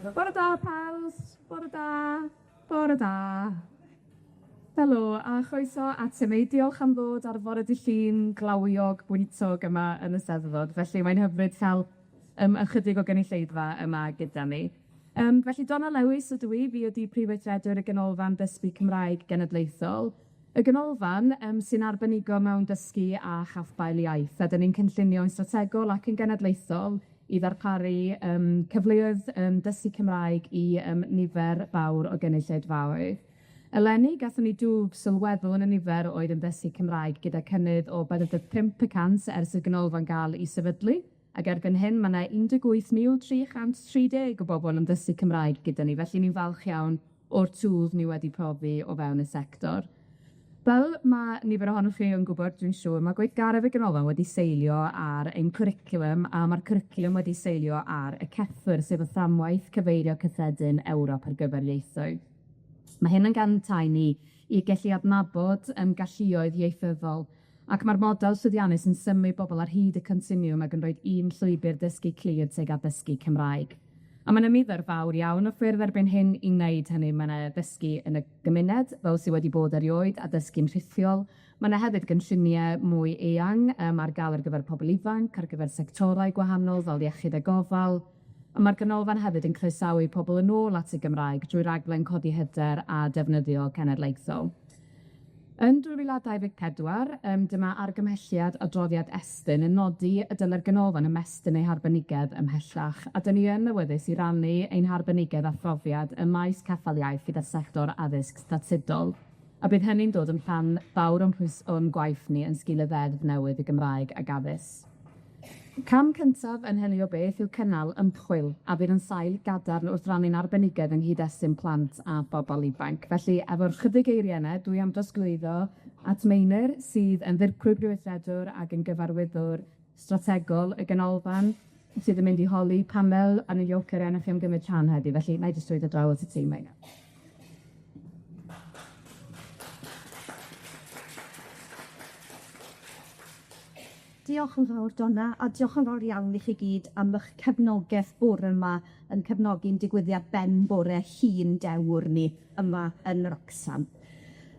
Bore da, pals. Bore da. Bore da. Helo, a chroeso at yma. Diolch am ddod ar fore dy llun glawiog, bwyntog yma yn y Steddfod. Felly mae'n hyfryd cael ychydig o gynulleidfa yma gyda ni. Felly Donna Lewis ydw i, fi ydi Prifweithredwr y Ganolfan Dysgu Cymraeg Genedlaethol. Y Ganolfan sy'n arbenigo mewn dysgu a chaffbail iaith, a dyn ni'n cynllunio'n strategol ac yn genedlaethol i ddarparu cyfleoedd dysgu Cymraeg i nifer fawr o gynulleidfaoedd. Eleni, gathon ni dwf sylweddol yn y nifer oedd yn dysgu Cymraeg gyda cynnydd o 45% ers y Ganolfan gael i sefydlu, ac erbyn hyn mae 'na 18,330 o bobl yn dysgu Cymraeg gyda ni, felly ni'n falch iawn o'r twf ni wedi profi o fewn y sector. Fel mae nifer ohonoch chi yn gwybod, dwi'n siŵr, mae gweithgaredd y Ganolfan wedi seilio ar ein cwricwlwm, a mae'r cwricwlwm wedi seilio ar y CEFR, sef y fframwaith cyfeirio cyffredin Ewrop ar gyfer ieithoedd. Mae hyn yn ganiatáu ni i gallu adnabod galluoedd ieithyddol, ac mae'r model llwyddiannus yn symud bobl ar hyd y continwwm ac yn rhoi un llwybr dysgu clir tuag at dysgu Cymraeg. A mae 'na nifer fawr iawn o ffyrdd erbyn hyn i wneud hynny. Mae 'na dysgu yn y gymuned, fel sy wedi bod erioed, a dysgu'n rhithiol. Mae 'na hefyd gynlluniau mwy eang ar gael ar gyfer pobl ifanc, ar gyfer sectorau gwahanol fel iechyd a gofal. A mae'r Ganolfan hefyd yn croesawu pobl yn ôl at y Gymraeg drwy raglen codi hyder a defnyddio cenedlaethol. Yn 2024, dyma argymhelliad adroddiad Estyn yn nodi y dylai'r Ganolfan ymestyn ei harbenigedd ymhellach, a dyn ni yn awyddus i rannu ein harbenigedd a phrofiad ym maes caffael iaith gyda sector addysg statudol, a bydd hynny'n dod yn rhan fawr o'n gwaith ni yn sgil y ddeddf newydd y Gymraeg ag addysg. Cam cyntaf yn hynny o beth yw cynnal ymchwil, a bydd yn sail gadarn wrth rannu'n arbenigedd yng nghyd-destun plant a phobl ifanc. Felly, efo'r chydig eiriau yna, dwi am drosglwyddo at Meinir sydd yn ddirprwy brifweithredwr ac yn gyfarwyddwr strategol y Ganolfan, sydd yn mynd i holi panel a ni'n diolchgar enw chi am gymryd rhan heddi. Felly, na i jyst dweud y draw at y tîm Meinir. Diolch yn fawr, Donna, a diolch yn fawr iawn i chi gyd am eich cefnogaeth bore yma yn cefnogi'n digwyddiad ben bore hŷn dewr ni yma yn Wrecsam.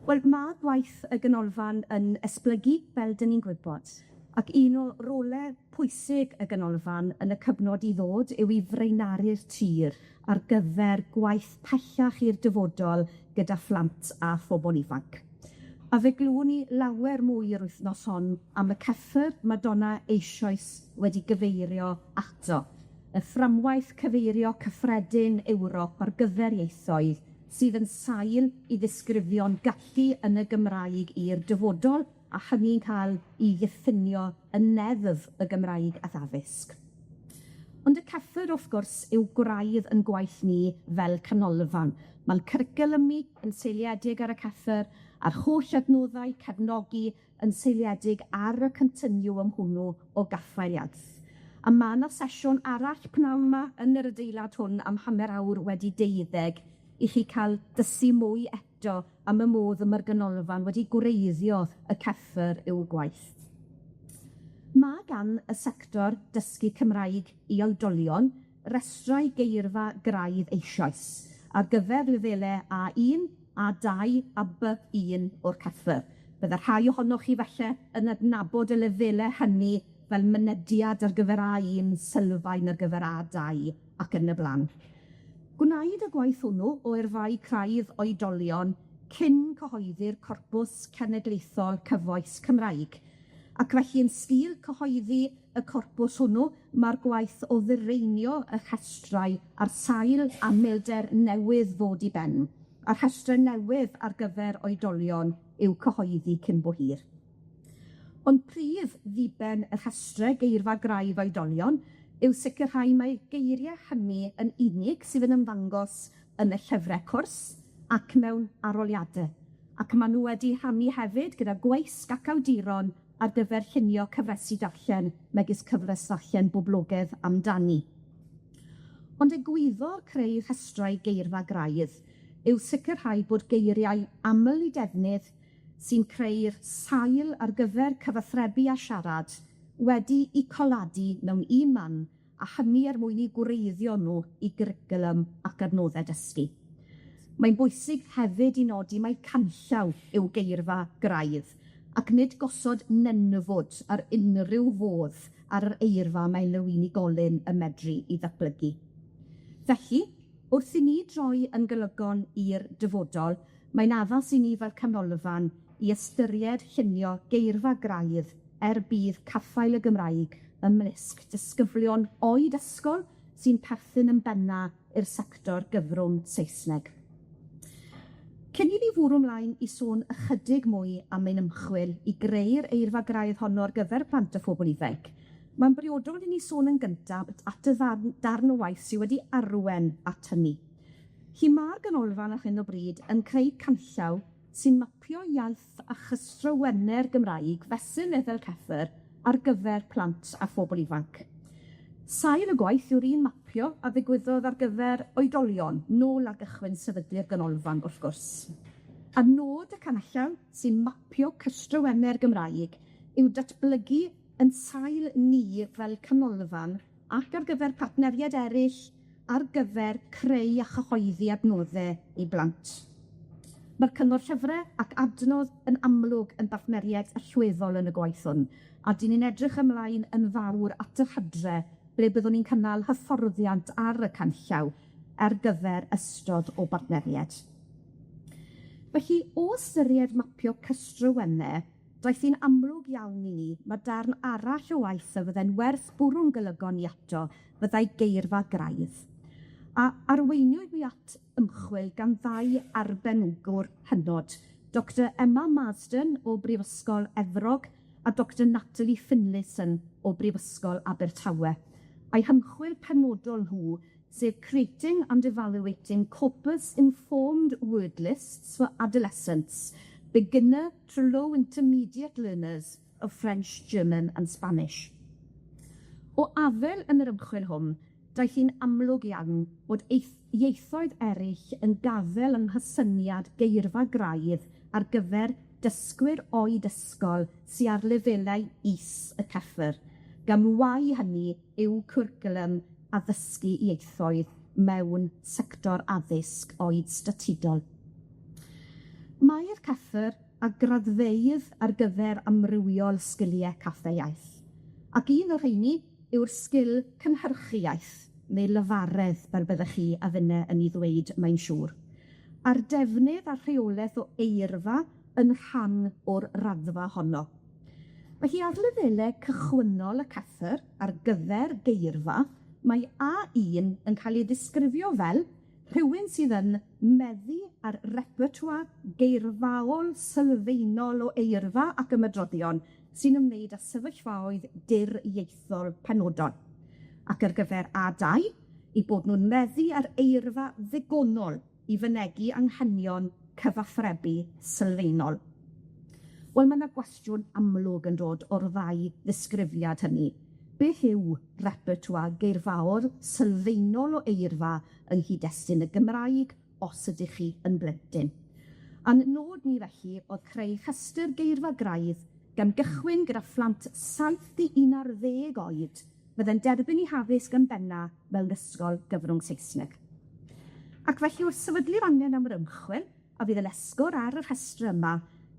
Wel, mae gwaith y Ganolfan yn esblygu, fel 'dyn ni'n gwybod, ac un o rolau pwysig y Ganolfan yn y cyfnod i ddod yw i freinaru'r tir ar gyfer gwaith pellach i'r dyfodol gyda phlant a phobl ifanc. A fe glwn ni lawer mwy yr wythnos hon am y cyffur mae Donna eisoes wedi gyfeirio ato, y fframwaith cyfeirio cyffredin Ewrop ar gyfer ieithoedd sydd yn sail i ddisgrifio'n gallu yn y Gymraeg i'r dyfodol, a hynny'n cael i ddiffinio y neddf y Gymraeg addysg. Ond y cyffur, wrth gwrs, yw graidd yn gwaith ni fel Canolfan. Mae'r cwricwlwm ni yn seiliedig ar y cyffur, a'r holl adnoddau cefnogi yn seiliedig ar y continwwm hwnnw o gaffael iaith. A mae 'na sesiwn arall pnawn 'ma yn yr adeilad hwn am hanner awr wedi 12 i chi cael dysu mwy eto am y modd y mae'r Ganolfan wedi gwreiddio y cyffur i'w gwaith. Mae gan y sector dysgu Cymraeg i oedolion restrau geirfa graidd eisoes ar gyfer lefelau A1, A2 a B1 o'r cyffur. Bydde rhai ohonoch chi falle yn adnabod y lefelau hynny fel mynediad ar gyfer A1, sylfaen ar gyfer A2 ac yn y blaen. Gwnaed y gwaith hwnnw o erfau craidd oedolion cyn cyhoeddi'r Corpws Cenedlaethol Cyfoes Cymraeg, ac felly yn sgil cyhoeddi y corpws hwnnw, mae'r gwaith o ddyreinio y rhestrau ar sail amilder newydd fod i ben, a rhestrau newydd ar gyfer oedolion i'w cyhoeddi cyn bo hir. Ond prif ddiben y rhestrau geirfa graidd oedolion yw sicrhau mai geiriau hynny yn unig sydd yn ymddangos yn y llyfrau cwrs ac mewn arholiadau, ac maen nhw wedi rhannu hefyd gyda gweisg ac awduron ar gyfer llunio cyfresu darllen megis cyfres darllen boblogaidd amdani. Ond egwyddor creu rhestrau geirfa graidd yw sicrhau bod geiriau aml i defnydd sy'n creu'r sail ar gyfer cyfathrebu a siarad wedi 'u coladu mewn un man a hynny er mwyn i gwreiddio nhw i gyricwlwm ac adnoddau dysgu. Mae'n bwysig hefyd i nodi mai canllaw yw geirfa graidd, ac nid gosod nenfwd ar unrhyw fodd ar yr eirfa mae nhw unigolyn yn medru i ddatblygu. Felly, wrth i ni droi yn golygon i'r dyfodol, mae'n addas i ni fel Canolfan i ystyried llunio geirfa graidd bydd caffael y Gymraeg ymysg disgyblion oed ysgol sy'n perthyn yn benna i'r sector gyfrwng Saesneg. Cyn i ni fwrw ymlaen i sôn ychydig mwy am ein ymchwil i greu'r eirfa graidd honno ar gyfer plant a phobl ifanc, mae'n briodol i ni sôn yn gyntaf at y darn o waith sydd wedi arwen at hynny. Hi mae'r Ganolfan ar hyn o bryd yn creu canllaw sy'n mapio iaith a chystrawenne'r Gymraeg fesul lefel ceffyr ar gyfer plant a phobl ifanc. Sail y gwaith yw'r un mapio a ddigwyddodd ar gyfer oedolion, nôl a gychwyn sefydlu'r Ganolfan wrth gwrs. A nod y canllaw sy'n mapio cystrawenne'r Gymraeg yw datblygu yn sail ni fel Canolfan ac ar gyfer partneriad eraill ar gyfer creu a chyhoeddi adnoddau i blant. Mae'r cyngor llyfrau ac adnodd yn amlwg yn partneriaid allweddol yn y gwaith hwn, a dyn ni'n edrych ymlaen yn fawr at yr hydre ble byddwn ni'n cynnal hyfforddiant ar y canllaw ar gyfer ystod o partneriad. Felly, o ystyried mapio cystrawennau, daeth hi'n amlwg iawn i ni, mae darn arall o waith y fydde'n werth bwrw'n golygon i ato fyddai geirfa graidd. A arweiniwyd mi at ymchwil gan ddau arbenigwr hynod, Dr Emma Marsden o Brifysgol Efrog a Dr Natalie Finlayson o Brifysgol Abertawe. A'i hymchwil penodol nhw, sef Creating and Evaluating Corpus-Informed Word Lists for Adolescents, Beginner to Low Intermediate Learners of French, German and Spanish. O afel yn yr ymchwil hwn, daeth hi'n amlwg iawn bod ieithoedd eraill yn gafel yng nghysyniad geirfa graidd ar gyfer dysgwyr oed ysgol sydd ar lefelau is y ceffyr, gan wai hynny yw cwricwlwm addysgu ieithoedd mewn sector addysg oed statudol. Mae'r ceffyr a graddfeydd ar gyfer amrywiol sgiliau cathau iaith, ac un o'r rheini yw'r sgil cynhyrchu iaith, neu lefaredd fel byddech chi a fynne yn ei ddweud mae'n siŵr, a'r defnydd a rheolaeth o eirfa yn rhan o'r raddfa honno. Felly ar lefelau cychwynnol y ceffyr ar gyfer geirfa, mae A1 yn cael ei ddisgrifio fel rhywun sydd yn meddu ar repertoire geirfaol sylfaenol o eirfa ac ymedroddion sy'n ymwneud â sefyllfaoedd dirieithol penodol. Ac ar gyfer A2, i bod nhw'n meddu ar eirfa ddigonol i fynegu anghenion cyfathrebu sylfaenol. Wel, mae yna gwestiwn amlwg yn dod o'r ddau ddisgrifiad hynny. Beth yw repertoire geirfaol sylfaenol o eirfa yng nghyd-destun y Gymraeg os ydych chi yn blentyn? A'n nod ni felly oedd creu rhestr geirfa graidd gan gychwyn gyda phlant 7 i 11 oed, fydde'n derbyn 'u haddysg yn benna mewn ysgol gyfrwng Saesneg. Ac felly wrth sefydlu'r angen am yr ymchwil, a fydd yn esgor ar y rhestr yma,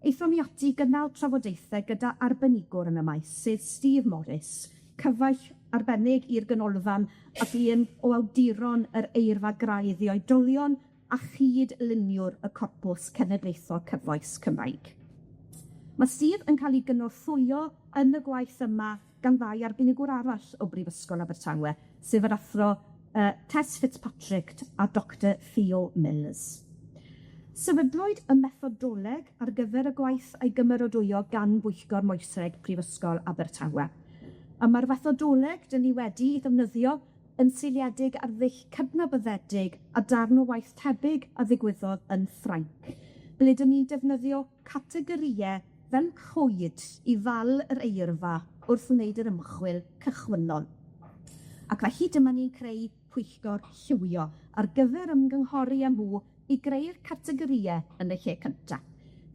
eithon ni ati gynnal trafodaethau gyda arbenigwr yn y maes, sef Steve Morris, cyfaill arbennig i'r Ganolfan ac un o awduron yr eirfa graidd i oedolion a chyd-luniwr y Corpws Cenedlaethol Cyfoes Cymraeg. Mae Steve yn cael ei gynorthwyo yn y gwaith yma gan ddau arbenigwr arall o Brifysgol Abertawe, sef yr athro Tess Fitzpatrick a Dr Theo Mills. Sefydlwyd y methodoleg ar gyfer y gwaith a'i gymerodwyo gan Bwyllgor Moesreg Prifysgol Abertawe. A mae'r fethodoleg dyn ni wedi ei ddefnyddio yn seiliedig ar ddull cydnabyddedig a darn o waith tebyg a ddigwyddodd yn Ffrainc, ble dyn ni'n defnyddio categorïau fel rhwyd i ddal yr eirfa wrth wneud yr ymchwil cychwynnol. Ac felly dyma ni'n creu pwyllgor llywio ar gyfer ymgynghori am nhw i greu'r categorïau yn y lle cyntaf,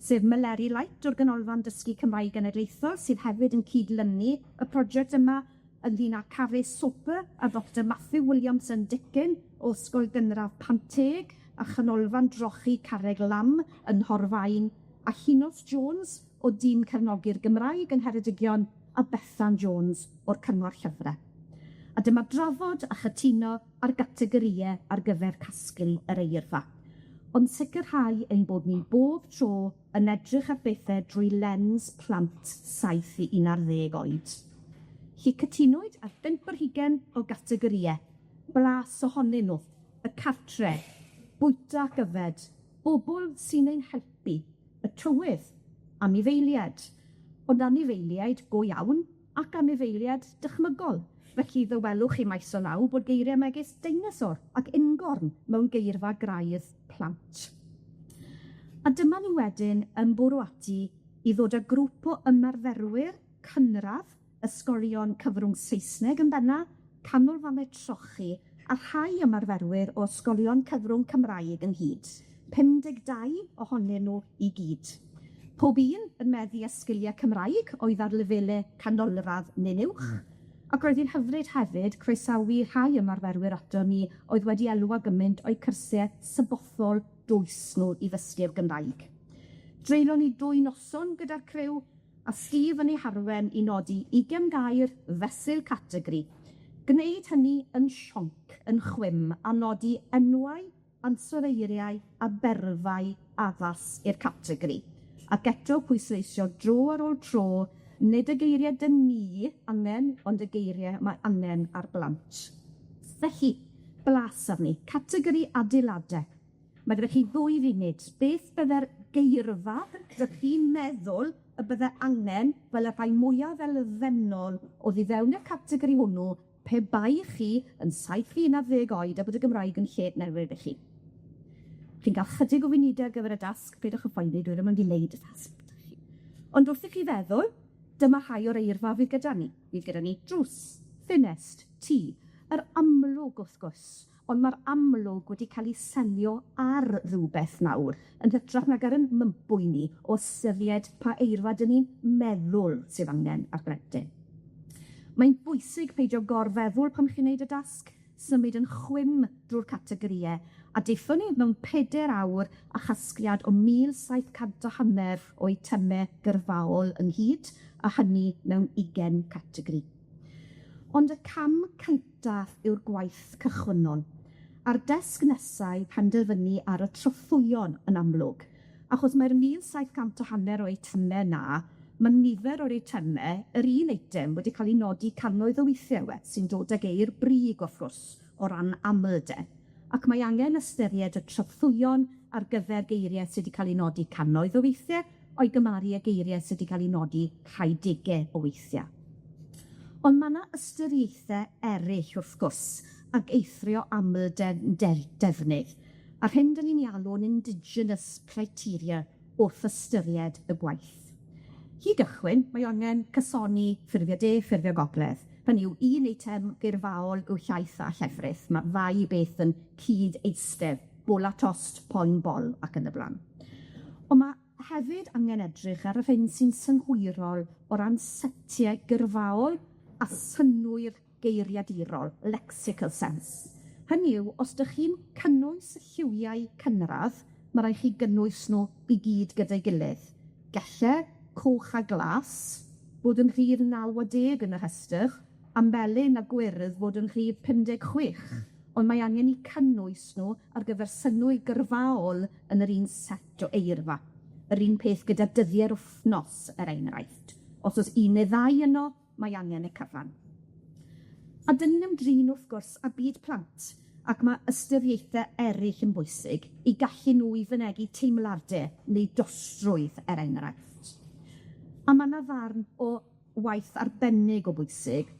sef Meleri Light o'r Ganolfan Dysgu Cymraeg Genedlaethol, sydd hefyd yn cydlynu y prosiect yma ynglŷn â Cafe Soper a Dr Matthew Williamson Dickin o Ysgol Gynradd Panteg a Chanolfan Drochi Carreg Lam yn Horfaen, a Hinos Jones o dîm cefnogi'r Gymraeg yn Heredigion, a Bethan Jones o'r Cyngor Llyfre. A dyma drafod a chytuno ar gategorïau ar gyfer casglu yr eirfa, ond sicrhau ein bod ni bob tro yn edrych ar bethau drwy lens plant 7 i 11 oed. Hi cytunwyd ar 5 o gategorïau, blas ohonyn nhw, y cartre, bwyta ac yfed, bobl sy'n ein helpu, y trywydd, anifeiliaid, ond anifeiliaid go iawn ac anifeiliaid dychmygol. Felly ddywelwch chi maes o naw bod geiriau megis deinosor ac ungorn mewn geirfa graidd plant. A dyma ni wedyn yn bwrw ati i ddod â grŵp o ymarferwyr cynradd ysgolion cyfrwng Saesneg yn benna, canolfannau trochi, a rhai ymarferwyr o ysgolion cyfrwng Cymraeg ynghyd. 52 ohonyn nhw i gyd. Pob un yn meddu â sgiliau Cymraeg oedd ar lefelau canolradd neu'n uwch, ac roedd hi'n hyfryd hefyd croesawu rhai ymarferwyr ato ni oedd wedi elwa gymaint o'i cyrsiau sybothol dwys nhw i ddysgu'r Gymraeg. Dreulon ni 2 noson gyda'r criw, a Steve yn ei harwen i nodi 20 gair fesul categori. Gwneud hynny yn sionc, yn chwim, a nodi enwau, ansoddeiriau a berfau addas i'r categori. Ac eto pwysleisio dro ar ôl tro, nid y geiriau dyn ni anen, ond y geiriau mae anen ar blant. Felly, blas arni, categori adeiladau. Mae gyda chi 2 funud. Beth bydde'r geirfa rydych chi'n meddwl y bydde angen fel y rhai mwyaf elfennol o fewn y categori hwnnw pe bai chi yn 7 i 11 oed a bod y Gymraeg yn lle newydd i chi. Chi'n cael chydig o funudau ar gyfer y dasg, peidiwch yn poeni, dwi ddim yn mynd i leid y dasg. Ond wrth i chi feddwl, dyma rhai o'r eirfa fydd gyda ni. Fydd gyda ni drws, ffenest, tŷ, yr amlwg wrth gwrs, ond mae'r amlwg wedi cael ei selio ar rhywbeth nawr, yn hytrach nag ar yn mymbwy ni o syfied pa eirfa dyn ni'n meddwl sydd angen ar blentyn. Mae'n bwysig peidio gorfeddwl pan chi'n neud y dasg, symud yn chwim drwy'r categorïau, a deiffwn ni mewn 4 awr a chasgliad o 1,700 o eitemau gyrfaol ynghyd, a hynny mewn 20 categori. Ond y cam cyntaf yw'r gwaith cychwynnol. Ar desg nesau penderfynu ar y trothwyon yn amlwg, achos mae'r 1,700 o eitemau na, mae nifer o'r eitemau, yr un eitem wedi cael ei nodi cannoedd o weithiau sy'n dod ag eir brig wrth gwrs o ran amlder, ac mae angen ystyried y trothwyon ar gyfer geiriau sydd wedi cael ei nodi cannoedd o weithiau o'i gymaru â geiriau sydd wedi cael ei nodi rhai degau o weithiau. Ond mae yna ystyriaethau eraill wrth gwrs ac eithrio aml defnydd, a'r hyn dyn ni'n alw'n indigenous criteria wrth ystyried y gwaith. I gychwyn, mae angen cysoni ffurfio de, ffurfio gogledd. Hynny yw, un eitem geirfaol yw iaith a llefrith. Mae 2 beth yn cyd eistedd, bola tost, poen bol ac yn y blaen. Ond mae hefyd angen edrych ar y hyn sy'n synhwyrol o ran setiau gyrfaol a synwyr geiriadirol, lexical sense. Hynny yw, os ydych chi'n cynnwys lliwiau cynradd, mae rhaid chi gynnwys nhw i gyd gyda'i gilydd. Gelle coch a glas, bod yn rhif 90 yn y rhestr, a melyn a gwyrdd fod yn rhif 56. Ond mae angen i cynnwys nhw ar gyfer synwy gyrfaol yn yr un set o eirfa. Yr un peth gyda dyddiau'r wythnos er enghraifft. Os oes 1 neu 2 yno, mae angen y cyfan. A dyn ni'n ymdrin wrth gwrs a byd plant, ac mae ystyriaethau eraill yn bwysig i gallu nhw i fynegu teimladau neu dostrwydd er enghraifft. A mae yna ddarn o waith arbennig o bwysig,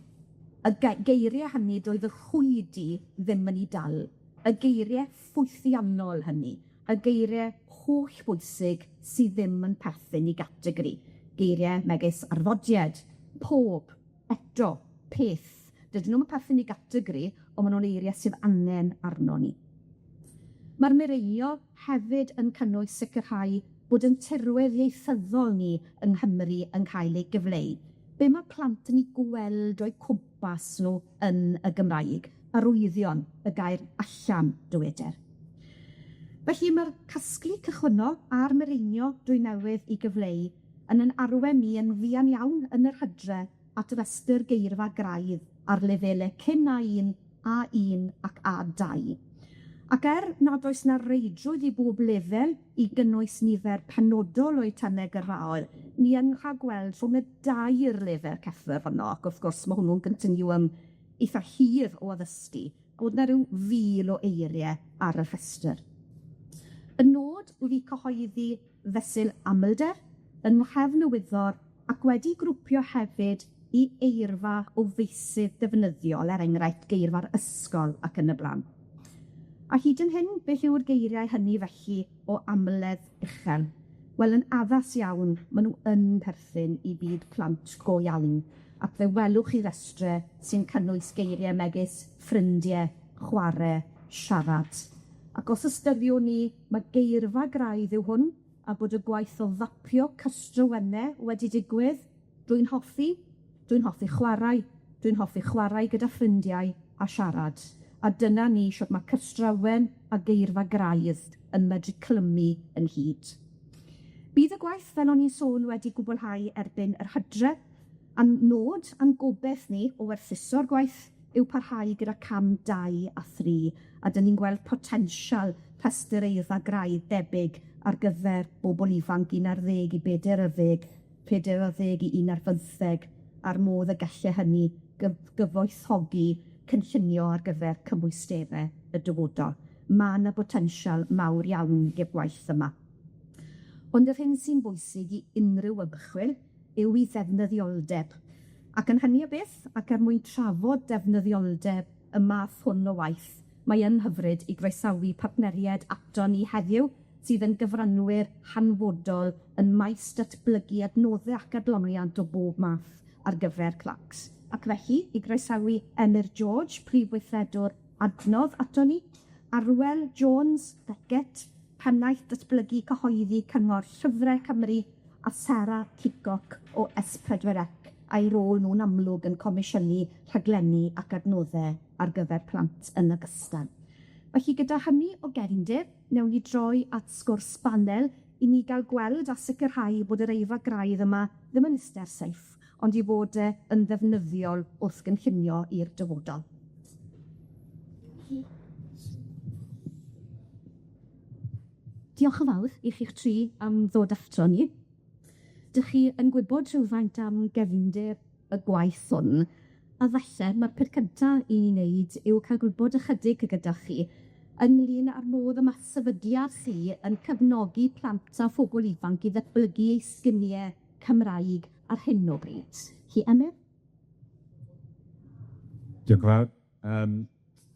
y geiriau hynny doedd y chwydi ddim yn ei dal, y geiriau ffwythiannol hynny, y geiriau holl bwysig sydd ddim yn perthyn i gategori. Geiriau megis arfodiad, pob, eto, peth. Dydyn nhw'n perthyn i gategori, ond maen nhw'n eiriau sydd angen arno ni. Mae'r mireio hefyd yn cynnwys sicrhau bod yn tirwedd ieithyddol ni yng Nghymru yn cael ei gyfleu. Be mae plant yn ei gweld o'i cwmpas cwmpas nhw yn y Gymraeg, arwyddion y gair allan dyweder. Felly mae'r casglu cychwynnol a'r mireinio dwy newydd I gyfleu yn arwain ni yn fuan iawn yn yr hydre at restr geirfa graidd ar lefelau cyn A1, A1 ac A2. Ac nad oes na reidrwydd I bob lefel I gynnwys nifer penodol o eitemau gyrfaol, ni yn rhagweld rhwng y dair lefel ceffyl honno, ac wrth gwrs mae hwnnw'n continue am eitha hir o addysgu, a bod na ryw 1,000 o eiriau ar y rhestr. Y nod wedi cyhoeddi fesul amlder yn nghefnwyddor ac wedi grwpio hefyd I eirfa o feysydd defnyddiol, enghraifft geirfa'r ysgol ac yn y blaen. A hyd yn hyn, beth yw'r geiriau hynny felly o amledd uchel? Wel, yn addas iawn, maen nhw yn perthyn I byd plant go iawn, ac fe welwch chi restre sy'n cynnwys geiriau megis ffrindiau, chwarae, siarad. Ac os ystyriwn ni, mae geirfa graidd yw hwn, a bod y gwaith o fapio cystrywennau wedi digwydd, dwi'n hoffi chwarae, dwi'n hoffi chwarae gyda ffrindiau a siarad. A dyna ni siwt mae cystrawen a geirfa graidd yn medru clymu yn hyd. Bydd y gwaith, fel o'n i'n sôn, wedi gwblhau erbyn yr hydre, a'n nod a'n gobeith ni o werthuso'r gwaith yw parhau gyda cam 2 a 3, a dyn ni'n gweld potensial rhestr eirfa graidd debyg ar gyfer bobl ifanc 11 I 40, 40 I 15, a'r modd y gallai hynny gyfoethogi cynllunio ar gyfer cymwysteraeth y dyfodol. Mae yna potensial mawr iawn i'r gwaith yma. Ond yr hyn sy'n bwysig I unrhyw ymchwil yw I ddefnyddioldeb. Ac yn hynny o beth, ac mwyn trafod defnyddioldeb y math hwn o waith, mae yn hyfryd I groesawu partneriaid ato ni heddiw sydd yn gyfranwyr hanfodol yn maes datblygu adnoddau ac adloniant o bob math ar gyfer clacs. Ac felly, I groesawu Emyr George, prif weithredwr adnodd ato ni, Arwel Jones, Beckett, pennaeth datblygu cyhoeddi Cyngor Llyfrau Cymru, a Sarah Cicoc o S4C, a'i rôl nhw'n amlwg yn comisiynu rhaglenni ac adnoddau ar gyfer plant yn ogystal. Felly gyda hynny o gefndir, newn ni droi at sgwrs banel I ni gael gweld a sicrhau bod yr eirfa graidd yma ddim yn ister saith, ond I fod yn ddefnyddiol wrth gynllunio i'r dyfodol. Diolch yn fawr I chi'ch tri am ddod ato ni. Dych chi yn gwybod rhywfaint am gefndir y gwaith hwn, a falle mae'r peth cyntaf I ni wneud yw cael gwybod ychydig gyda chi ynglyn â'r modd y mae sefydliad chi yn cefnogi plant a phobl ifanc I ddatblygu eu sginiau Cymraeg ar hyn o bryd. Chi Emyr? Diolch yn fawr.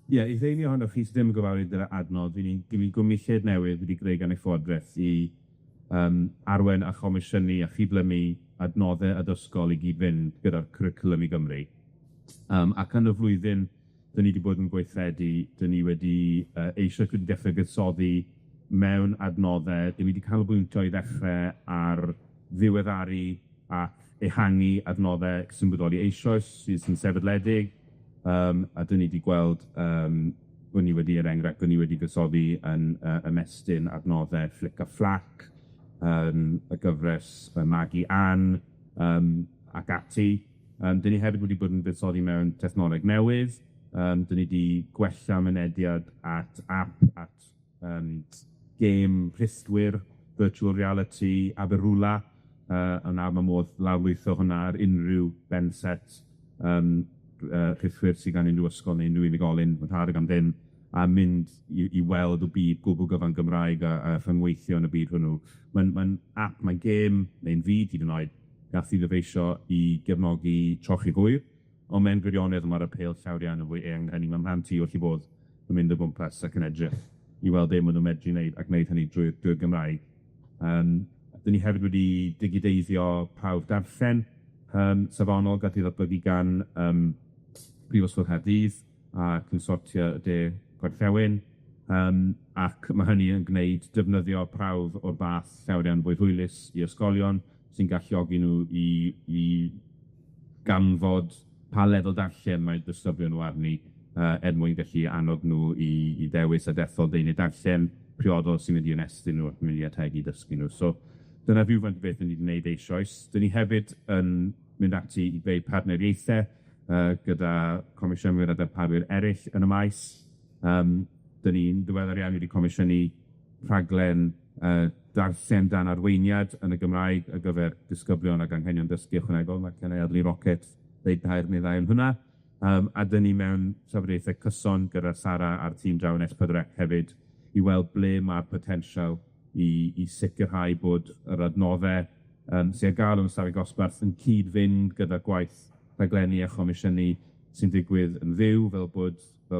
I ddeulu ohonoch chi sydd ddim yn gyfarwydd gyda'r adnodd, fi'n gwmilled newydd wedi greu gan ei llywodraeth I arwen a chomisiynu a chydlymu adnoddau addysgol I gyd fynd gyda'r cwricwlwm I Gymru. Ac yn y flwyddyn, dyn ni wedi bod yn gweithredu, dyn ni wedi eisiau wedi dechrau gyddsoddi mewn adnoddau, dyn ni wedi canolbwyntio I ddechrau ar ddiweddaru a ehangu adnoddau sy'n bodoli eisoes sydd yn sefydledig, a dyn ni wedi gweld bod ni wedi, enghraifft, bod ni wedi gysoddi yn ymestyn adnoddau Flic a Flac, y gyfres Magu Ann, ac ati. Dyn ni hefyd wedi bod yn buddsoddi mewn technoleg newydd. Dyn ni wedi gwella mynediad at app, at gêm rhithwyr, virtual reality, Aberrwla, yna mae modd lawrlwytho hwnna ar unrhyw benset rhithwyr sydd gan unrhyw ysgol neu unrhyw unigolyn, fod harag am ddim, a mynd I weld o byd gwbl gyfan Gymraeg a rhyngweithio yn y byd hwnnw. Mae'n app, mae'n gêm, neu'n fyd hyd yn oed, gath I ddyfeisio I gefnogi trochi hwyr, ond mae'n gwirionedd mae'r apel llawer iawn yn fwy eang hynny. Mae'n rhan ti wrth I bod yn mynd o gwmpas ac yn edrych I weld be maen nhw'n medru wneud ac wneud hynny drwy'r Gymraeg. Dyn ni hefyd wedi digideiddio pawb darllen safonol gath I ddatblygu gan Prifysgol Caerdydd a Consortia y De Gwerthewin, ac mae hynny yn gwneud defnyddio prawf o'r fath llawer iawn fwy hwylus I ysgolion sy'n galluogi nhw I ganfod pa lefel darllen mae disgyblion nhw arni mwyn gallu annog nhw i ddewis a dethol deunydd darllen priodol sy'n mynd i ynestyn nhw ac yn mynd i ategu dysgu nhw. So dyna fyw faint o beth ni wedi gwneud eisoes. Dyn ni hefyd yn mynd ati i greu partneriaethau gyda komisionwyr a darparwyr eraill yn y maes. Dyn ni'n ddiweddar iawn wedi comisiynu rhaglen darllen dan arweiniad yn y Gymraeg ar gyfer disgyblion ac anghenion dysgu ychwanegol. Mae Cenau Adli Rocket ddeud tair neu ddau yn hwnna. A dyn ni mewn safreithau cyson gyda Sara a'r tîm draw yn S4C hefyd i weld ble mae'r potensial i sicirhau bod yr adnoddau sy'n gael yn ystafell dosbarth yn cyd-fynd gyda gwaith rhaglennu a chomisiynu sy'n digwydd yn fyw, fel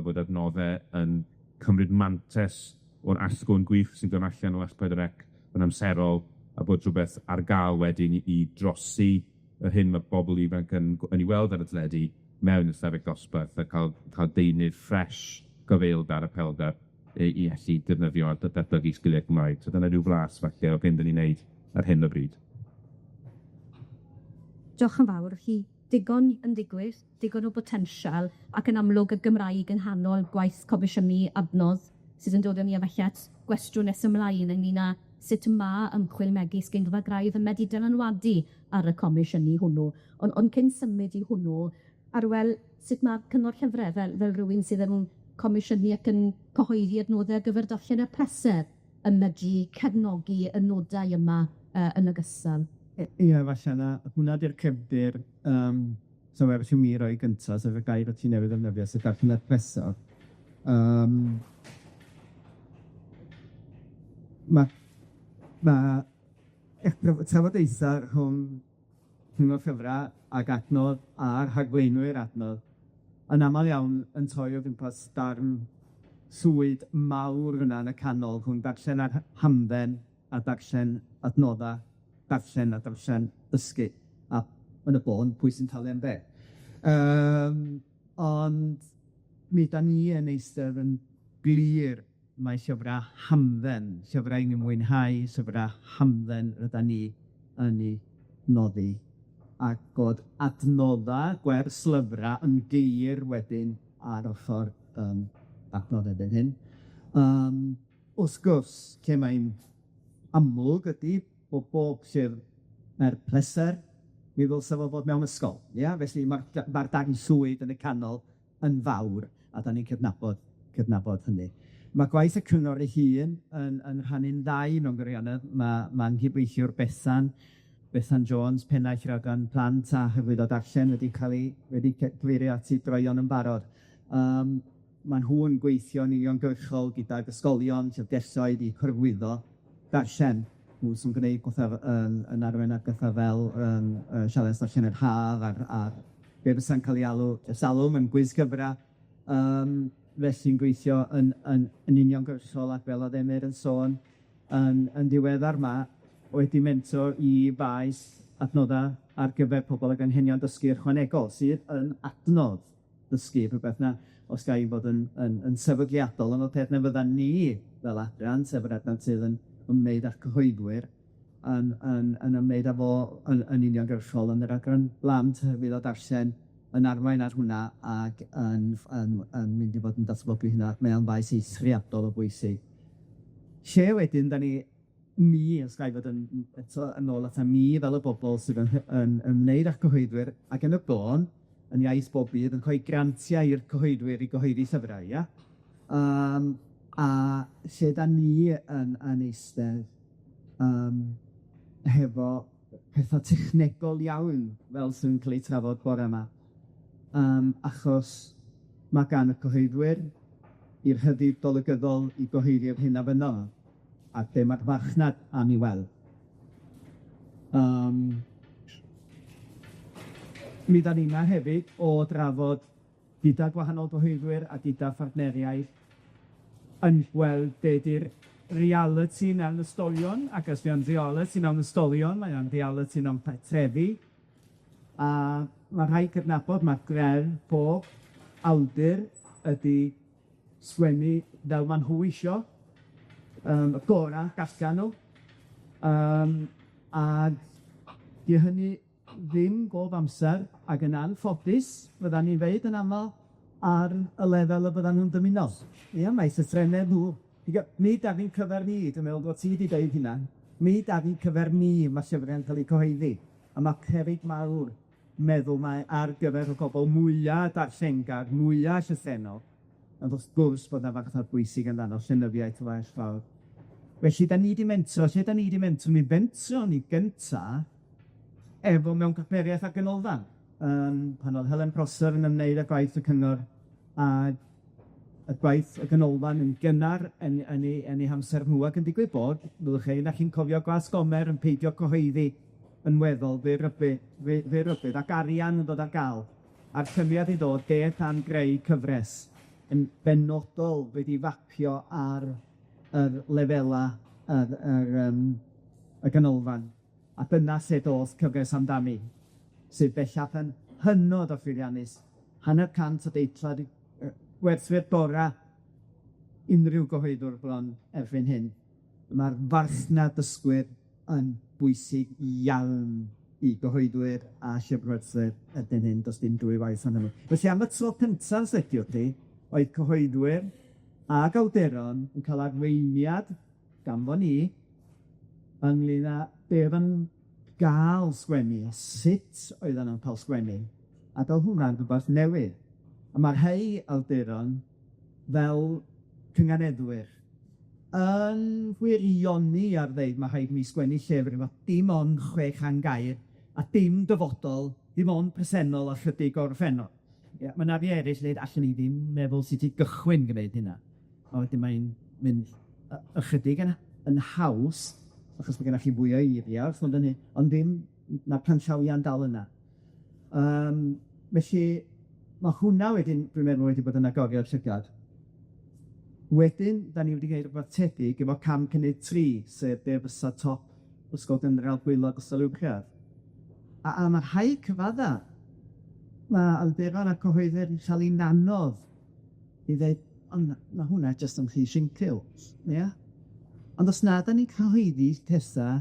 bod adnoddau yn cymryd mantes o'r asgwrn gwych sy'n dod allan o S4C yn amserol, a bod rhywbeth ar gael wedyn i drosi yr hyn mae bobl ifanc yn ei weld ar y teledu mewn ystafell dosbarth a cael deunydd ffres gyfeilgar a pelgar i allu defnyddio a datblygu sgiliau Cymraeg. So dyna rhyw flas falle o beth dyn ni'n neud ar hyn o bryd. Diolch yn fawr chi. Digon yn digwydd, digon o botensial, ac yn amlwg y Gymraeg yn nghanol gwaith comisiynu adnodd sydd yn dod yn ei efalliad gwestiwn nes ymlaen ynglyn â sut ma ymchwil megis geirfa graidd yn medru dylanwadu ar y comisiynu hwnnw. Ond cyn symud i hwnnw, ar wel sut mae cyngor llyfrau fel rhywun sydd yn comisiynu ac yn cyhoeddi adnoddau ar gyfer darllen y pleser yn medru cefnogi y nodau yma yn ogystal. Ie, falle na, hwnna di'r cefndir so ers i mi roi gyntaf, sef y gair o ti newydd ddefnyddio, sef darllen y pleser. Mae trafodaethau rhwng cyngor llyfrau ac adnodd a'r rhagflaenwyr adnodd yn aml iawn yn troi o gwmpas darn swydd mawr yna yn y canol rhwng darllen ar hamdden a darllen adnodda, darllen a darllen dysgu. A yn y bon, pwy sy'n talu am be. Ond mi da ni yn eistedd yn glir mae llyfrau hamdden, llyfrau ni'n mwynhau, llyfrau hamdden rydyn ni yn ei noddi. Ac bod adnodda gwers lyfra yn geir wedyn ar ochr adnoddau dyn hyn. Wrth gwrs, lle mae'n amlwg ydy bod bob llyfr er pleser, mi ddylse fo fod mewn ysgol. Yeah? Felly mae'r darn swydd yn y canol yn fawr, a da ni'n cydnabod hynny. Mae gwaith y cyngor ei hun yn rhannu'n ddau mewn gwirionedd. Mae'n nghydweithiwr Bethan Jones, pennaeth ragan plant a hyrwyddo darllen wedi cyfeirio at ei broion yn barod. Mae nhw yn gweithio'n uniongyrchol gyda'r ysgolion, llyfrgelloedd i hyrwyddo darllen. Nhw sy'n gwneud yn arwain ar gynta fel sialens darllen yr haf a'r be fysa'n cael ei alw salwm yn gwyzgyfra. Felly'n gweithio yn uniongyrchol ac fel oedd Emyr yn sôn yn diweddar ma, wedi mentor i faes adnodda ar gyfer pobol ag anghenion dysgu ychwanegol, sydd yn adnodd dysgu, rhywbeth na, os gai fod yn sefydliadol, ond o peth na fydda ni fel adran, sef yr adran sydd yn ymwneud â'r cyhoeddwyr, yn ymwneud â fo yn uniongyrchol yn yr adran blant fydd o darllen yn arwain ar hwnna ac yn mynd i fod yn datblygu hynna, ac mae'n faes eithriadol o bwysig. Lle wedyn, da ni os gai fod yn ôl ata mi fel y bobl sydd yn ymwneud â'r cyhoeddwyr, ac yn y bon, yn iaith bob bydd, yn rhoi grantiau i'r cyhoeddwyr i gyhoeddi llyfrau, ia? A lle da ni yn eistedd hefo pethau technegol iawn fel sy'n cael ei trafod bore yma. Achos mae gan y cyhoeddwyr i'r hyddid golygyddol i gyhoeddi'r hyn a fyno, a be mae'r farchnad am ei weld. Mi da ni yma hefyd o drafod gyda gwahanol gyhoeddwyr a gyda phartneriaeth yn gweld be 'di'r reality mewn ysgolion, ac os mae'n reality mewn ysgolion, mae o'n reality mewn trefi. A mae rhaid cydnabod, mae grefn pob awdur ydi sgwennu fel ma'n nhw isio, y gora gallan nhw. A di hynny ddim bob amser, ac yn anffodus, fyddan ni'n dweud yn aml, ar y lefel y byddan nhw'n dymuno. Ia, mae llythrennau nhw. Mi da fi'n cyferni, dwi'n meddwl bod ti wedi dweud hynna. Mi da fi'n cyferni mae llyfrau'n cael eu cyhoeddi. A mae peryg mawr meddwl mae ar gyfer y bobl mwyaf darllengar, mwyaf llythrennol. Ond wrth gwrs bod yna fath o bwysig yn dano llenyddiaeth o well fawr. Felly, da ni di mentro, mi fentro ni gynta efo mewn caperiaeth a Ganolfan. Pan oedd Helen Prosser yn ymwneud â gwaith y cyngor a y gwaith y Ganolfan yn gynnar yn ei hamser nhw, ac yn digwydd bod, byddwch chi, na chi'n cofio Glas Gomer yn peidio cyhoeddi yn weddol fe rybydd, ac arian yn dod ar gael, a'r cymiad i ddod beth am greu cyfres yn benodol wedi fapio ar yr lefela y Ganolfan. A dyna lle doth cyfres amdani, sydd bellach yn hynod o llwyddiannus, 100% o deitlau gwerthwyr gora unrhyw gyhoeddwr bron erbyn hyn. Mae'r farchnad dysgwyr yn bwysig iawn i gyhoeddwyr a llyfrgwerthwyr ydyn hyn, does dim dwy waith yn hynny. Felly am y tro cyntaf, sediwch chi, oedd cyhoeddwyr a gawderon yn cael arweiniad ganfo ni ynglyn â beth yn gael sgwennu, a sut oedden nhw'n cael sgwennu. A fel hwnna'n rhywbeth newydd. A mae'r hei awduron fel cynganeddwyr yn gwirioni ar ddeud mae rhaid mi sgwennu llyfr efo dim ond 600 gair a dim dyfodol, dim ond presennol a chydig o'r ffenol. Ie, mae na fi eraill leid allan ni ddim meddwl sut i gychwyn gwneud hynna. A wedyn mae'n mynd ychydig yn haws, achos mae gennych chi fwy o eiriau, ond ddim na planllawia'n dal yna. Felly, mae hwnna wedyn, dwi'n meddwl wedi bod yn agorio'r llygad. Wedyn, da ni wedi gwneud rhywbeth tebyg efo cam cynnig 3, sef be fysa top ysgol gynradd gwaelod ysgol uwchradd. A mae'r rhai cyfadda, mae awduron a cyhoeddyr yn cael ei nanodd i ddweud, ond mae hwnna jyst yn rhy sincil. Yeah? Ond os na, da ni'n cyhoeddi tesa,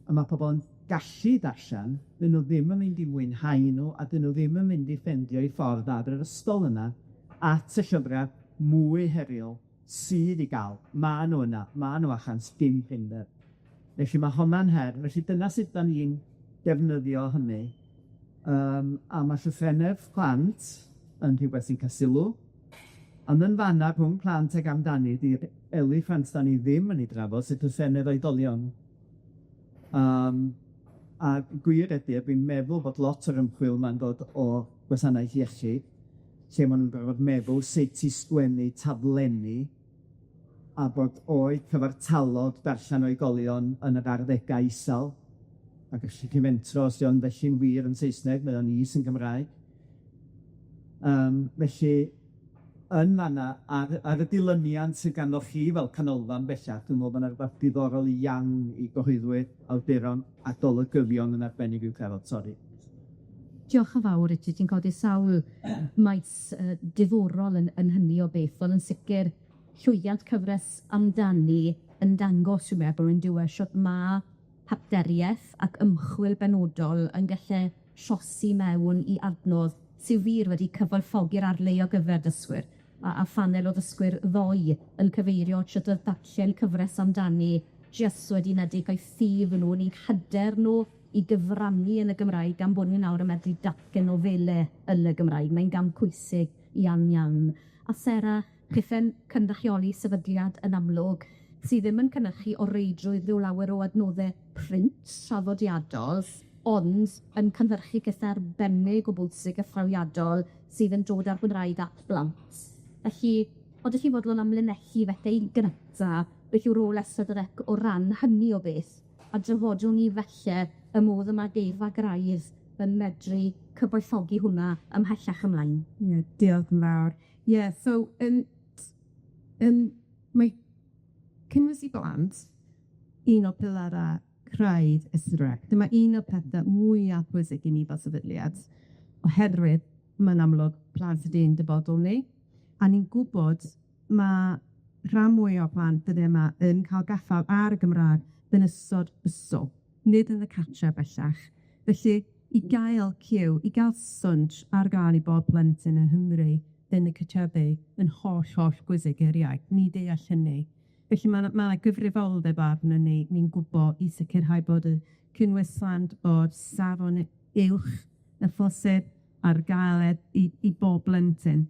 a mae pobl yn gallu darllen, dyn nhw ddim yn mynd i mwynhau nhw, a dyn nhw ddim yn mynd i ffendio i ffordd ar yr ystol yna, at y llyfrau mwy heriol sydd i gael. Mae nhw yna, mae nhw allan, dim prinder. Felly mae hwnna'n her. Felly dyna sut da ni'n defnyddio hynny. A mae llythrennedd plant yn rhywbeth sy'n cael sylw. Ond yn fanna rhwng plant ag amdani, di'r eliffant da ni ddim yn ei drafod, sydd llythrennedd oedolion. A gwir ydy, dwi'n meddwl bod lot o'r ymchwil ma'n dod o gwasanaeth iechyd, lle maen nhw'n gorfod meddwl sut i sgwennu taflenni, a bod oed cyfartalod darllen oedolion yn yr arddegau isel, ac os chi'n mentro, os ydy'n felly'n wir yn Saesneg, mae o'n is yn Gymraeg. Felly, yn fanna, ar y dilyniant sydd ganddo chi fel canolfan bellach, dwi'n meddwl bod yna rhywbeth diddorol iawn i gyhoeddwyr, awduron a golygyddion yn arbennig i'w cefod, sori. Diolch yn fawr, Richard, ti'n codi sawl maes diddorol yn hynny o beth, ond yn sicr llwyddiant cyfres amdani yn dangos, dwi'n meddwl, yn diwedd siwt ma partneriaeth ac ymchwil benodol yn gallu llosi mewn i adnodd sy'n wir wedi cyfoethogi'r arleu o gyfer dysgwyr, a phanel o ddysgwyr ddoi yn cyfeirio at y darllen cyfres amdani jyst wedi nedig o'i ffydd nhw, ni'n hyder nhw i gyfrannu yn y Gymraeg gan bod ni nawr yn medru datgen nofelau yn y Gymraeg. Mae'n gam pwysig iawn. A Sarah, chi'n cynrychioli sefydliad yn amlwg sydd ddim yn cynrychu o reidrwydd ryw lawer o adnoddau print traddodiadol, ond yn cynhyrchu gyda arbennig o bwysig a thrawiadol sydd yn dod â'r Gymraeg at blant. Felly, oeddech chi fodlon amlinellu felly gynta, beth yw'r rôl esodrec o ran hynny o beth, a dyfodol ni felly y modd yma geirfa graidd yn medru cyfoethogi hwnna ymhellach ymlaen. Diolch yn fawr. So, mae cynnwys i blant, un o pilarau craidd ysdrec. Dyma un o'r pethau mwyaf pwysig i ni fel sefydliad, oherwydd mae'n amlwg plant ydy'n dyfodol ni, a ni'n gwybod mae rhan mwy o plant ydy yma yn cael gaffael ar y Gymraeg yn ystod ysgol, nid yn y cartre bellach. Felly, i gael cyw, i gael swns ar gael i bob plentyn yn Nghymru yn y cytrybu yn holl gwysig yr iaith. Ni deall hynny. Felly mae gyfrifoldeb arno ni, ni'n gwybod i sicrhau bod y cynwyslant o'r safon uwch y phosib ar gael i bob blentyn.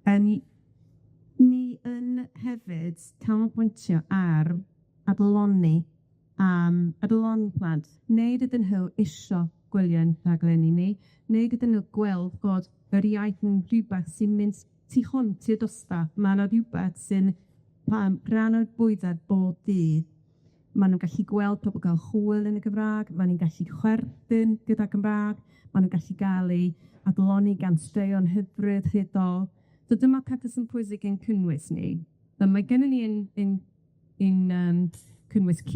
Ni yn hefyd canolbwyntio ar adloni plant. Neud ydyn nhw isio gwylio'n rhaglenni ni, neud ydyn nhw gweld bod yr iaith yn rhywbeth sy'n mynd tu hwnt i'r dosbarth. Mae yna rhywbeth sy'n rhan o'r bwydau bob dydd. Maen nhw'n gallu gweld pobl gael hwyl yn y Gymraeg, maen nhw'n gallu chwerthin gyda Gymraeg, maen nhw'n gallu gael ei adloni gan straeon hyfryd, hudol. So dyma pethau sy'n pwysig yn cynnwys ni. Mae gennym ni un cynnwys Q,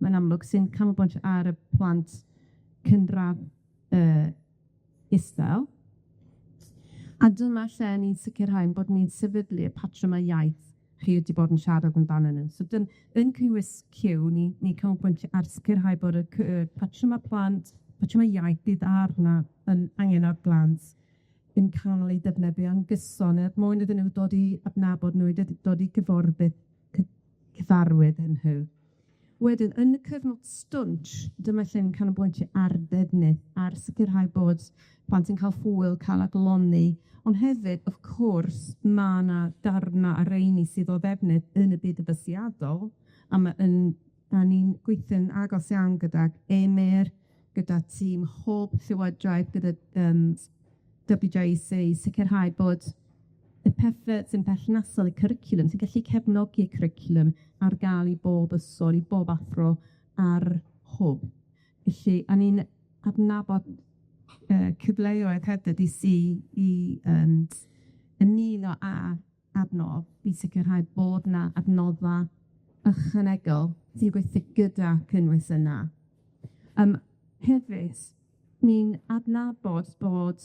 mae'n amlwg sy'n canolbwyntio ar y plant cynradd isel. A dyma lle ni'n sicrhau bod ni'n sefydlu y patrymau iaith chi wedi bod yn siarad amdano nhw. So yn cynnwys Q, ni'n canolbwyntio ar sicrhau bod y patrymau plant, patrymau iaith bydd arna yn angen o'r blant yn cael ei defnyddio yn gyson mwyn iddyn nhw dod i adnabod nhw, dod i cyfarwydd yn nhw. Wedyn, yn y cyfnod stwnch, dyma lle'n canolbwyntio ar ddefnydd, ar sicrhau bod plant yn cael hwyl, cael adloni, ond hefyd, of course, mae yna darna a reini sydd o ddefnydd yn y byd addysgiadol, a ni'n gweithio'n agos iawn gydag Emyr, gyda tîm hob llywodraeth, gyda WJC, sicrhau bod y pethau sy'n perthnasol i cwricwlwm, sy'n gallu cefnogi y cwricwlwm ar gael i bob ysgol, i bob athro ar hwb. Felly, a ni'n adnabod cyfleoedd hefyd i ymuno â adnodd, i sicrhau bod yna adnodda ychwanegol sy'n gweithio gyda cynnwys yna. Hefyd, ni'n adnabod bod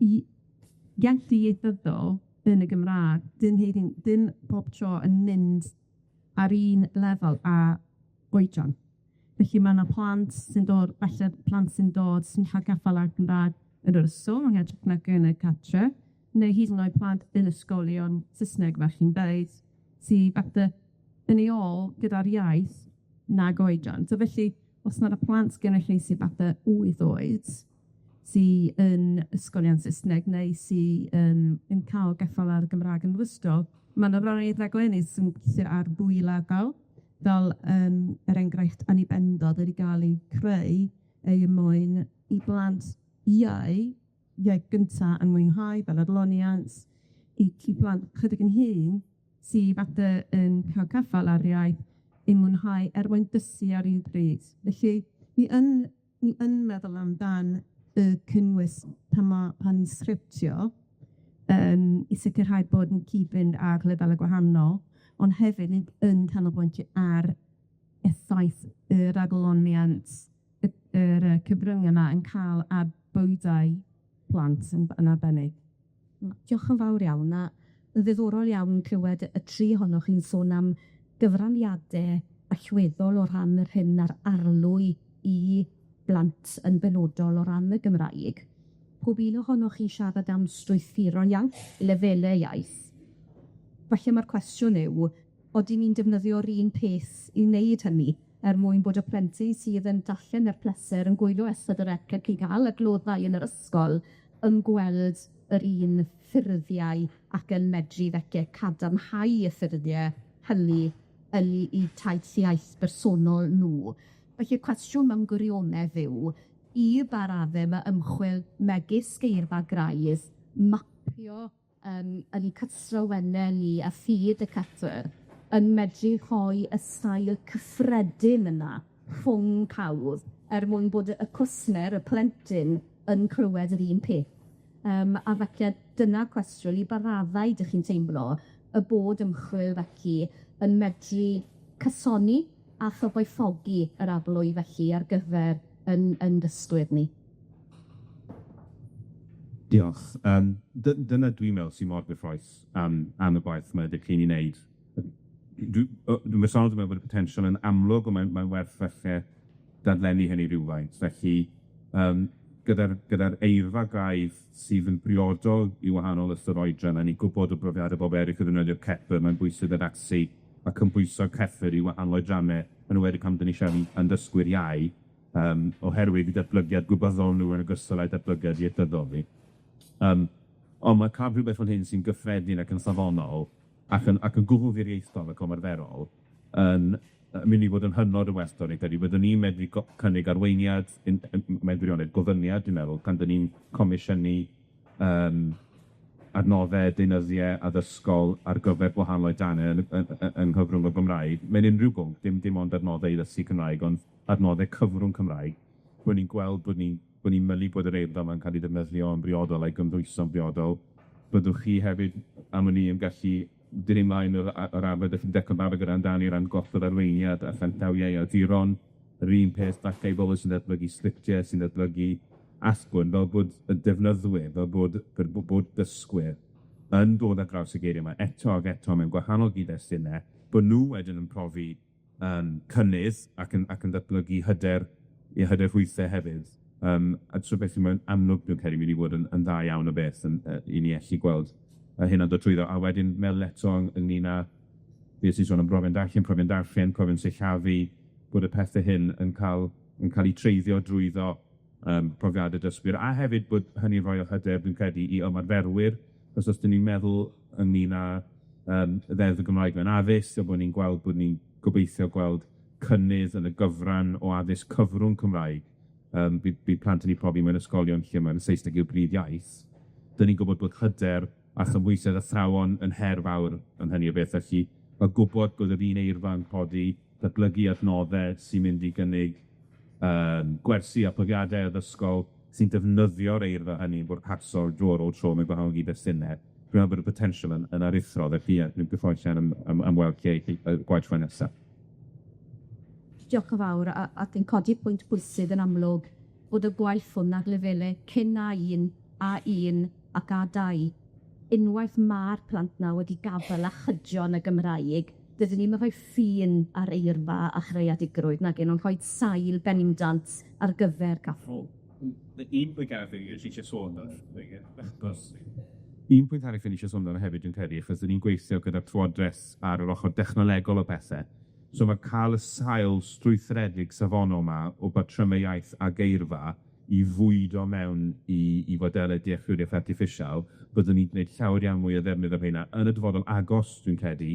iaith ieithyddol yn y Gymraeg, dyn bob tro yn mynd ar un lefel a oedran. Felly mae yna plant sy'n dod, falle plant sy'n dod, sy'n cael gaffael ar Gymraeg yn yr ysgol, yn edrych na yn y cartre, neu hyd yn oed plant yn ysgolion Saesneg fel chi'n dweud, sy'n falle yn ei ôl gyda'r iaith nag oedran. So felly, os yna'r plant gennych chi sy'n falle 8 oed, sy'n yn ysgolion Saesneg neu sy'n cael gaffael ar Gymraeg yn ysgol, mae yna rhai rhaglenni sy'n gweithio ar fwy lefel, fel enghraifft annibendodd wedi cael ei creu ei mwyn i blant iaith gynta yn mwynhau fel adloniant, i blant chydig yn hyn sy'n falle yn cael caffael ar iaith i mwynhau mwyn dysu ar un bryd. Felly, ni yn meddwl amdan y cynnwys pan ni'n sgriptio i sicrhau bod yn cyd-fynd ar lefel y gwahanol, ond hefyd yn canolbwyntio ar effaith yr adloniant, yr cyfrwng yma yn cael ar bwydau plant yn arbennig. Diolch yn fawr iawn. A ddiddorol iawn clywed y tri ohonoch chi'n sôn am gyfraniadau allweddol o ran yr hyn a'r arlwy i blant yn benodol o ran y Gymraeg. Pob un ohonoch chi siarad am strwythuron iaith, lefelau iaith. Falle mae'r cwestiwn yw, oedden ni'n defnyddio'r un peth i wneud hynny, mwyn bod y plentyn sydd yn darllen yr pleser yn gwylio ystod yr ec ac i gael y gloddau yn yr ysgol, yn gweld yr un ffurfiau ac yn medru fece cadarnhau y ffurfiau hynny i taith iaith bersonol nhw. Felly'r cwestiwn mewn gwirionedd yw, i ba raddau mae ymchwil megis geirfa graidd mapio yn cystrawennau ni a ffydd y catr yn medru rhoi y sail cyffredin yna rhwng pawb mwyn bod y cwsner, y plentyn, yn clywed yr un peth. A felly dyna'r cwestiwn i ba raddau ydych chi'n teimlo y bod ymchwil felly yn medru cysoni a chyfoethogi yr ablwy felly ar gyfer yn dysgwyr ni. Diolch. Dyna dwi'n meddwl sy'n mor gyffroes am y gwaith yma ydych chi'n ei wneud. Dwi'n meddwl bod y potensial yn amlwg, ond mae'n werth felly dadlenni hynny rhywfaint. Felly, gyda'r eirfa graidd sydd yn briodol i wahanol ystoroedran, a ni'n gwybod o brofiadau bob eraill yn ddefnyddio ceffyl, mae'n bwysig addasu ac yn bwyso ceffyl i wahanol oedrannau, yn wedi pan dyn ni siarad yn dysgwyr iau, oherwydd i datblygiad gwybyddol nhw yn ogystal â'i datblygiad ieithyddol ni. Ond mae cael rhywbeth fel hyn sy'n gyffredin ac yn safonol ac yn gwrthwiriaethol ac ymarferol yn mynd i fod yn hynod y western, credu. Byddwn ni'n medru cynnig arweiniad, medrioedd gofyniad, dwi'n meddwl, pan dyn ni'n comisiynu adnoddau, deunyddiau addysgol ar gyfer gwahanol oedrannau yn cyfrwng y Gymraeg. Mewn unrhyw bwnc, dim ond adnoddau i ddysgu Cymraeg, ond adnoddau cyfrwng Cymraeg. Bod ni'n gweld bod ni'n mylu bod yr eirfa yma'n cael ei ddefnyddio yn briodol a'i gymddwyso'n briodol. Byddwch chi hefyd, am ni yn gallu dyn ymlaen o'r arfer ydych chi'n dechrau barod gyda amdani o ran golled arweiniad a phentawiau a diron, yr un peth falle i bobl sy'n datblygu sgriptiau, sy'n datblygu asgwrn, fel bod y defnyddwyr, fel bod dysgwyr yn dod ar draws y geiriau yma eto ac eto mewn gwahanol gyd-destunau, bod nhw wedyn yn profi cynnydd ac yn datblygu hyder rhwythau hefyd. A trwy beth sy'n amlwg dwi'n credu mynd i fod yn dda iawn o beth i ni allu gweld hynna'n dod trwyddo, a wedyn meddwl eto ynglyn â beth sy'n sôn am brofion darllen, profion sillafu, bod y pethau hyn yn cael eu treiddio drwyddo profiadau dysgwyr, a hefyd bod hynny'n rhoi o hyder, dwi'n credu, i ymarferwyr, os dyn ni'n meddwl ynglyn â ddeddf y Gymraeg mewn addysg, o bod ni'n gobeithio gweld cynnydd yn y gyfran o addysg cyfrwng Cymraeg, bydd plant yn ei profi mewn ysgolion lle mae'r Saesneg yw'r brif iaith. Dyn ni'n gwybod bod hyder a chymwysedd athrawon yn her fawr yn hynny o beth. Felly, mae gwybod bod yr un eirfa yn codi, datblygu adnoddau sy'n mynd i gynnig gwersi a profiadau addysgol sy'n defnyddio'r eirfa hynny bod hasol drwy'r o'r tro mewn gwahanol gyd-destunau. Dwi'n meddwl bod y potensial yn aruthrol, felly dwi'n gyffroesian am weld lle y gwaith rhaid nesaf. Diolch yn fawr, a dwi'n codi pwynt bwysig yn amlwg bod y gwaith hwn ar lefelau cyn A1, A1 ac A2 unwaith mae'r plant na wedi gafel a chydio yn y Gymraeg, dydyn ni'n rhoi ffin ar eirfa a chreuadigrwydd nag yn, ond rhoi sail benindant ar gyfer caffel. Un pwynt arall i eisiau sôn Un pwynt arall i eisiau sôn amdano hefyd dwi'n credu, achos ni'n gweithio gyda'r Llywodraeth ar yr ochr dechnolegol o bethau. So mae cael y sail strwythredig safonol yma o batrymau iaith a geirfa i fwydo mewn i fodelau dealltwriaeth artiffisial, byddwn ni'n gwneud llawer iawn mwy o ddefnydd o'r hynna yn y dyfodol agos, dwi'n credu,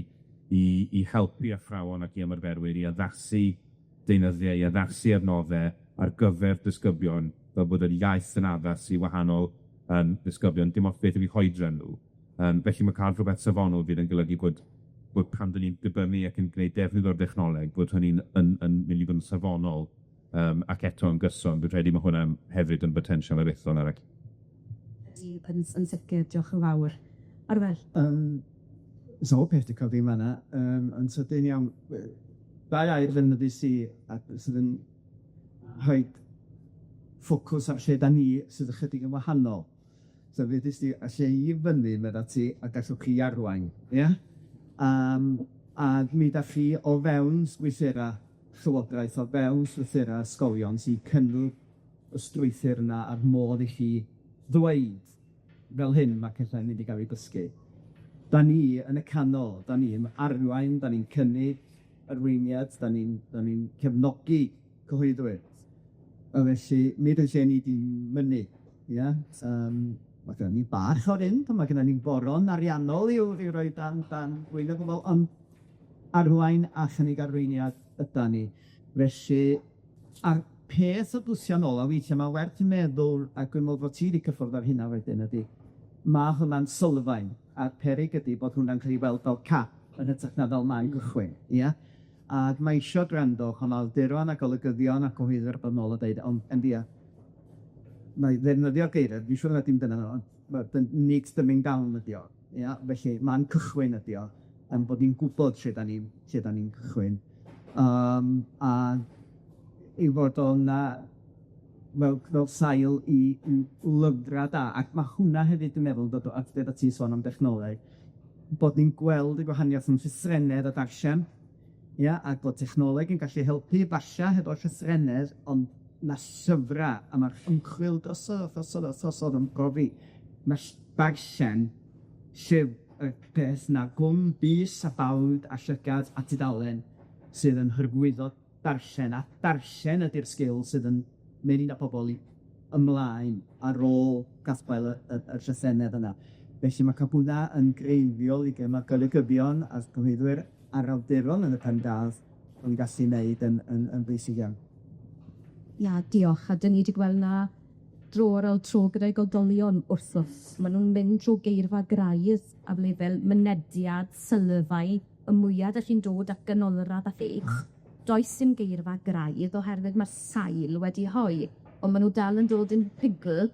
i helpu athrawon ac i ymarferwyr i addasu deunyddiau, i addasu adnoddau ar gyfer disgyblion, fel bod yr iaith yn addas i wahanol disgyblion, dim ots beth yw 'u hoedran nhw. Felly mae cael rhywbeth safonol fydd yn golygu bod pan 'dyn ni'n dibynnu ac yn gwneud defnydd o'r dechnoleg, bod hynny'n mynd i fod yn safonol ac eto yn gyson. Dwi'n credu mae hwnna hefyd yn potensial aruthrol arall. Yn sicr, diolch yn fawr. Arwel. So peth dwi'n codi yma, yn sydyn iawn, dau air ddefnyddu sydd yn rhoi ffocws ar lle da ni sydd ychydig yn wahanol. So fe ddys ti, a lle i fyny, medda ti, a gallwch chi arwain, ie? A mi da chi o fewn gweithera llywodraeth, o fewn strwythura ysgolion sy'n cynnwys y strwythur yna ar modd i chi ddweud fel hyn mae cello'n mynd i gael ei dysgu. Da ni yn y canol, da ni'n arwain, da ni'n cynnig arweiniad, da ni'n cefnogi cyhoeddwyr. A felly, mi ydyn lle ni di mynnu, ia? Mae gennym ni bach o'r un, mae gennym ni'n boron ariannol i roi dan gweithio pobl, ond arwain a chynnig arweiniad yda ni. Felly, a peth o bwysio nôl, a weithiau mae werth i meddwl, a dwi'n meddwl bod ti wedi cyffwrdd ar hynna wedyn ydy, mae hwnna'n sylfaen, a'r peryg ydy bod hwnna'n cael ei weld fel cap yn hytrach na fel maen gychwyn, ia? Ac mae eisiau gwrando, chonalduron a golygyddion a cyhoeddwyr bod nôl a dweud, ond endia, mae ddefnyddio'r geiriau, fi'n siŵr na dim dyna nhw, ond nid dyming down ydi o, ia? Felly ma'n cychwyn ydi o, yn bod ni'n gwybod lle da ni'n cychwyn. A i fod o'na fel sail i lyfra da, ac mae hwnna hefyd yn meddwl, dod o adfer a ti sôn am dechnoleg, bod ni'n gweld y gwahaniaeth yn llythrenedd a darllen, ia, ac bod technoleg yn gallu helpu falle hefo llythrenedd, ond ma' llyfra, a ma'r ymchwil dosod yn profi, ma' darllen llyfr peth na gwm bys a bawd a llygad a tudalen sydd yn hyrwyddo darllen, a darllen ydy'r sgil sydd yn mynd â pobol ymlaen ar ôl gathbael y llythenedd yna. Felly mae cael hwnna yn greiddiol i gema golygybion a gyhoeddwyr ar awduron yn y pendaf yn gallu wneud yn bwysig iawn. Ia, diolch. A 'dyn ni wedi gweld na dro ar ôl tro gyda'i godolion wrthos. Maen nhw'n mynd trwy geirfa graidd a lefel mynediad, sylfau, y mwyaf ydych chi'n dod ac ganolradd a eich. Does dim geirfa graidd oherwydd mae'r sail wedi hoi, ond maen nhw dal yn dod yn pigl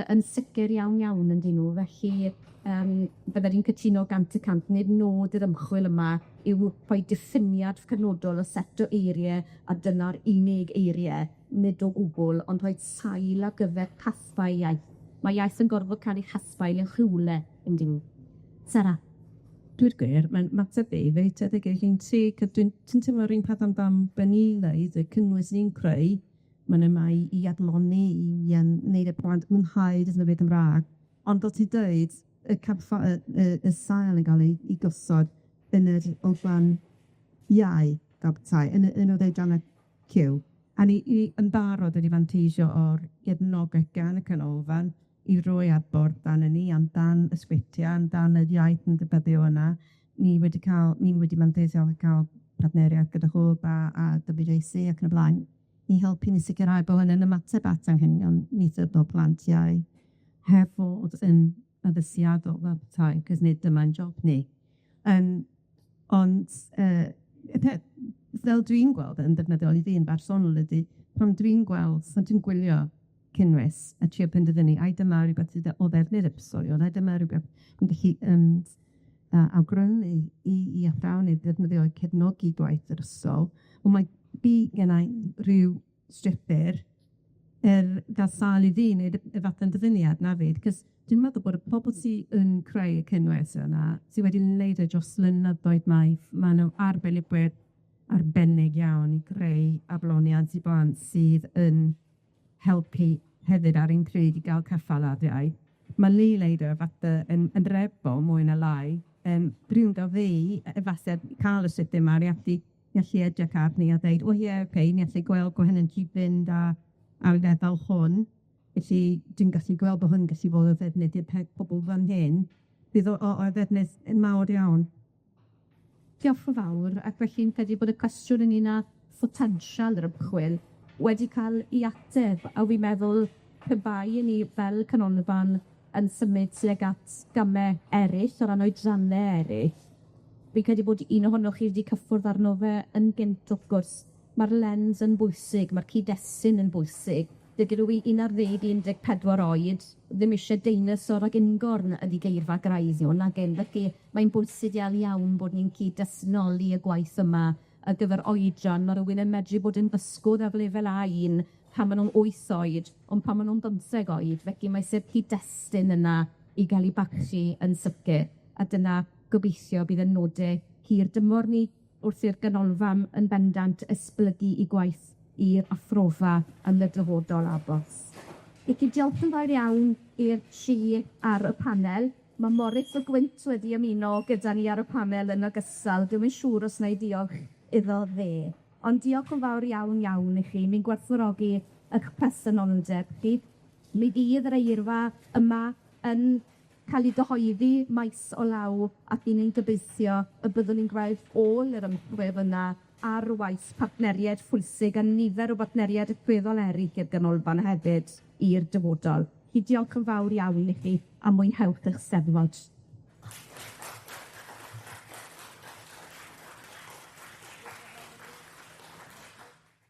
yn sicr iawn iawn yn dyn nhw. Felly bydda ni'n cytuno 100%, nid nod yr ymchwil yma yw rhoi diffiniad cynodol o set o eiriau a dyna'r unig eiriau, nid o gwbl, ond rhoi sail ar gyfer casbau iaith. Mae iaith yn gorfod cael ei chasbail yn rhywle yn dyn nhw. Sarah? Dwi'n gwir, mae'n mateb i, fe tedig eich chi'n ti'n teimlo'r un peth amdan benilaidd, y cynnwys ni'n creu, mae'n yma i adloni, i wneud y plant mwynhau dysgu byd Gymraeg. Ond fel ti dweud, y sail yn cael ei gosod yn yr olfan iau gabtai, yn yr oedran cyw. A ni yn barod wedi fanteisio o'r gefnogaeth gan y canolfan i roi adborth dan ni amdan ysbytia, amdan y iaith yn dibyddio yna. Ni wedi manteisio a cael partneriaeth gyda Hwb a WJC ac yn y blaen i helpu ni sicrhau bod hyn yn ymateb at anghenion ieithyddol plant iau, heb fod yn addysgiadol fel petai, cos nid dyma'n job ni. Ond fel dwi'n gweld yn defnyddiol i fi yn bersonol ydy, pan dwi'n gweld, san dwi'n gwylio cynnwys a trio penderfynu, ai dyma rhywbeth sydd o ddefnydd epsoriol, ai dyma rhywbeth yn gallu awgrymu i athrawon i ddefnyddio i cefnogi gwaith yr ysgol, ond mae gennau rhyw stripyr gael sal i fi wneud y fath yn dyfyniad na fyd, cos dwi'n meddwl bod y pobl sydd yn creu y cynnwys yna, sydd wedi wneud y dros flynyddoedd maith, maen nhw arbenigwyr arbennig iawn i greu afloniad i blant sydd yn helpu hefyd ar un pryd i gael caffaladiau. Mae Lee Leader yn rebo mwy na lai. Dwi'n gael fi, efallai cael y sydyn yma, i allu edrych arni a dweud, ni allu gweld bod hyn yn fynd ar lefel hwn. Felly, dwi'n gallu gweld bod hwn gallu fod o ddefnydd i'r pobl fan hyn. Bydd o ddefnydd mawr iawn. Diolch yn fawr, ac felly'n credu bod y cwestiwn yn un a potensial yr ymchwil wedi cael ei ateb, a fi'n meddwl pe bai i ni fel Canolfan yn symud tuag at gamau eraill o ran oedrannau eraill. Fi'n credu bod un ohonoch chi wedi cyffwrdd arno fe yn gynt wrth gwrs. Mae'r lens yn bwysig, mae'r cyd-destun yn bwysig. Dydy rwy 11-14 oed ddim eisiau deinosor ag ungorn ydi geirfa graidd nhw, nag felly mae'n bwysig iawn bod ni'n cyd-destynoli y gwaith yma ar gyfer oedran. Mae rhywun yn medru bod yn ddysgwr af lefel A1 pan maen nhw'n 8 oed, ond pan maen nhw'n 15 oed. Felly mae sef cyd-destun yna i gael ei bachu yn sicr. A dyna gobeithio bydd yn nodau hir dymor ni wrth i'r ganolfan yn bendant esblygu i gwaith i'r athrofa yn y dyfodol abos. I chi diolch yn fawr iawn i'r tri ar y panel. Mae Morris o Gwynt wedi ymuno gyda ni ar y panel yn ogystal. Dwi'n yn siŵr os na i diolch iddo fe. Ond diolch yn fawr iawn iawn i chi. Mi'n gwerthfawrogi eich personoldeb chi. Mi fydd yr eirfa yma yn cael ei gyhoeddi maes o law ac ni'n gobeithio y byddwn ni'n gweld ôl yr ymchwil yna ar waith partneriaid phwysig a nifer o partneriaid ysgweddol eraill i'r ganolfan hefyd i'r dyfodol. Diolch yn fawr iawn i chi a mwynhewch eich steddfod.